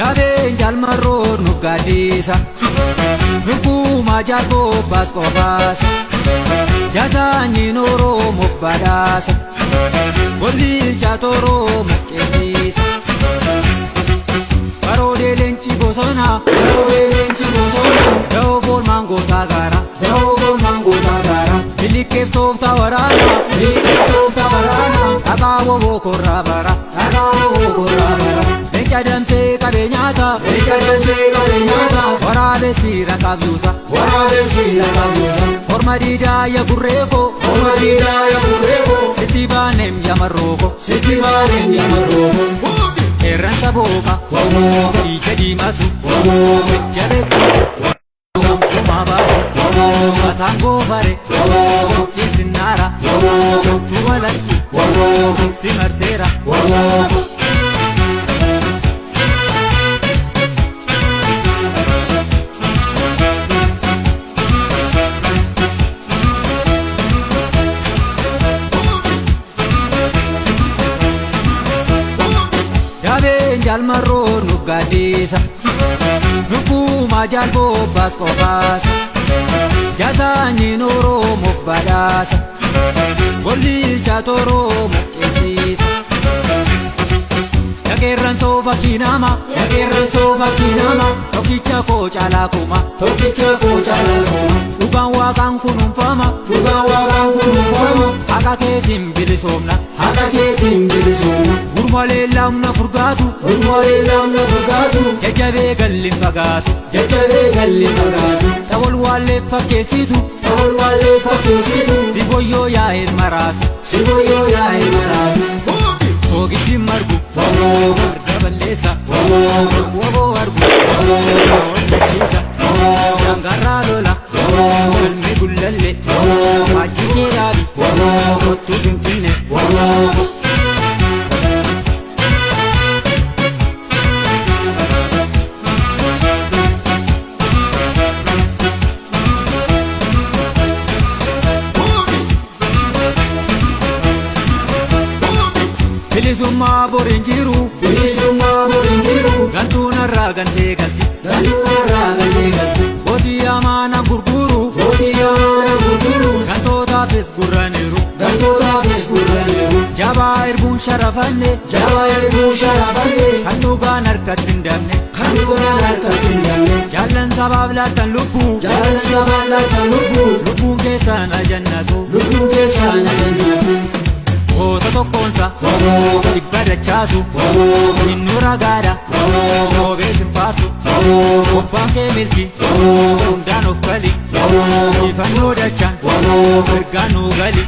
Yaabeen jaalmarroo nu gaadisa lubbuu majaakoo baaskoo baasa jaatanyiin Oromoof badhaasa golli jaatoroo muqqeessiisa baroodee leenci bosonaa da'oo boolmaan gootaa gaara biliqqeef tooftaa waraanaa dhaqaa woboo korraa bara leenca damsee qabee nyaata waraabessi rakkaabduusa horma diidaa ya gurreeko sitti baaneem yamarrooko qeerransa booka ija diimasu jabeeku mabaasu mataan goofare kiisinnaara tumalattu timarseera Yaabeen jaalmarroo nu gaadisa lubbuu majaakoo baaskoo baasa jaatanyiin Oromoof badhaasa golli jaatoroo muqqeessiisa qeerransoo fakkii nama tokkicha koo caalaa kuma dhugaan waaqaan kunuunfama haqa keetiin bilisoomna gurmalee laamna furgaatu jajjabee galli fagaatu xawol waallee fakkeessitu siboyyoo yaa'een maraatu Oogiddi margu marga balleessa woboo argu hojjechiisa dangarraa lola galmi gullalle waajjiree dhaabi kottuu finfinne bilisummaa boriin jiru gantuun irraa gantee galti botii amaana gurguru gantootaafis gurraniiru jabaa erguun sharafanne kan dhugaan harkatti hin dabne jaallan sabaaf laattan lubbuun keessaan ajannatu Goota tokkoonsa dhibba dachaasu innu ragaadha roobee sinfaasu obbaan kee milki hundaan of gali ifannoo dachaan ergaan nuu gali